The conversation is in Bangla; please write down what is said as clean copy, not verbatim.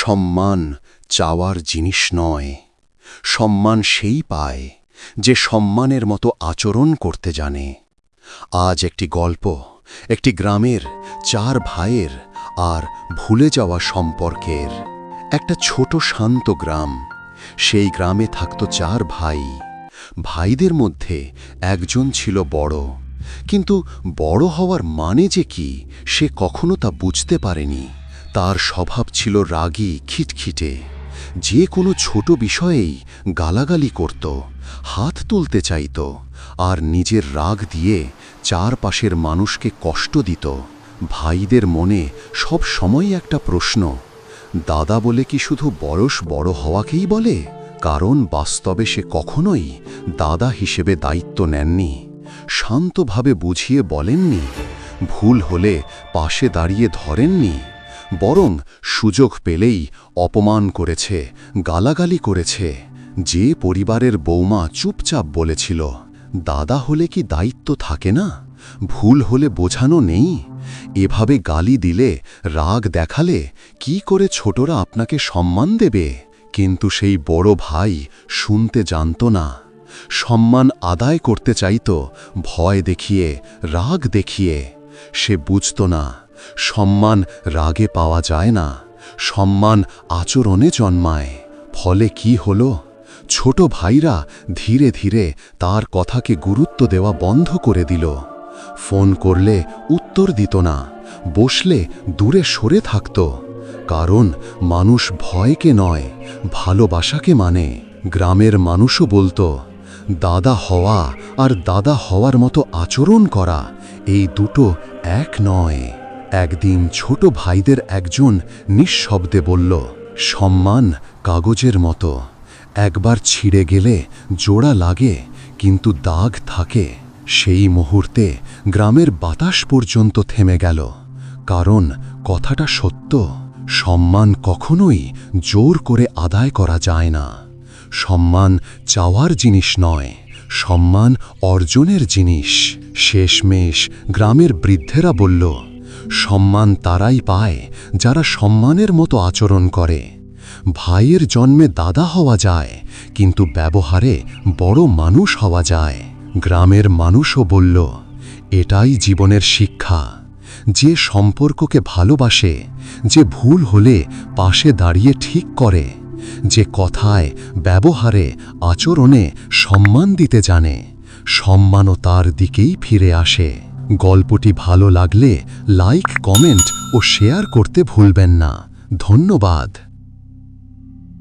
সম্মান চাওয়ার জিনিস নয়, সম্মান সেই পায় যে সম্মানের মতো আচরণ করতে জানে। আজ একটি গল্প, একটি গ্রামের 4 ভাইয়ের আর ভুলে যাওয়া সম্পর্কের। একটা ছোট শান্ত গ্রাম। সেই গ্রামে থাকত 4 ভাই। ভাইদের মধ্যে একজন ছিল বড়, কিন্তু বড় হওয়ার মানে যে কি সে কখনো তা বুঝতে পারেনি। তার স্বভাব ছিল রাগী, খিটখিটে। যে কোনো ছোট বিষয়েই গালাগালি করত, হাত তুলতে চাইত, আর নিজের রাগ দিয়ে চারপাশের মানুষকে কষ্ট দিত। ভাইদের মনে সব সময় একটা প্রশ্ন, দাদা বলে কি শুধু বয়স বড় হওয়াকেই বলে? কারণ বাস্তবে সে কখনোই দাদা হিসেবে দায়িত্ব নেননি, শান্তভাবে বুঝিয়ে বলেননি, ভুল হলে পাশে দাঁড়িয়ে ধরেননি। বরং সুযোগ পেলেই অপমান করেছে, গালাগালি করেছে। যে পরিবারের বৌমা চুপচাপ বলেছিল, দাদা হলে কি দায়িত্ব থাকে না? ভুল হলে বোঝানো নেই? এভাবে গালি দিলে, রাগ দেখালে কি করে ছোটরা আপনাকে সম্মান দেবে? কিন্তু সেই বড় ভাই শুনতে জানত না। সম্মান আদায় করতে চাইত ভয় দেখিয়ে, রাগ দেখিয়ে। সে বুঝত না সম্মান রাগে পাওয়া যায় না, সম্মান আচরণে জন্মায়। ফলে কি হলো? ছোট ভাইরা ধীরে ধীরে তার কথাকে গুরুত্ব দেওয়া বন্ধ করে দিল। ফোন করলে উত্তর দিত না, বসলে দূরে সরে থাকত। কারণ মানুষ ভয়কে নয়, ভালোবাসাকে মানে। গ্রামের মানুষও বলতো, দাদা হওয়া আর দাদা হওয়ার মতো আচরণ করা, এই দুটো এক নয়। একদিন ছোট ভাইদের একজন নিঃশব্দে বলল, সম্মান কাগজের মতো, একবার ছিঁড়ে গেলে জোড়া লাগে, কিন্তু দাগ থাকে। সেই মুহূর্তে গ্রামের বাতাস পর্যন্ত থেমে গেল। কারণ কথাটা সত্য, সম্মান কখনোই জোর করে আদায় করা যায় না। সম্মান চাওয়ার জিনিস নয়, সম্মান অর্জনের জিনিস। শেষমেশ গ্রামের বৃদ্ধেরা বলল, সম্মান তারাই পায় যারা সম্মানের মতো আচরণ করে। ভাইয়ের জন্মে দাদা হওয়া যায়, কিন্তু ব্যবহারে বড় মানুষ হওয়া যায়। গ্রামের মানুষও বলল, এটাই জীবনের শিক্ষা। যে সম্পর্ককে ভালোবাসে, যে ভুল হলে পাশে দাঁড়িয়ে ঠিক করে, যে কথায়, ব্যবহারে, আচরণে সম্মান দিতে জানে, সম্মানও তার দিকেই ফিরে আসে। গল্পটি ভালো লাগলে লাইক, কমেন্ট ও শেয়ার করতে ভুলবেন না। ধন্যবাদ।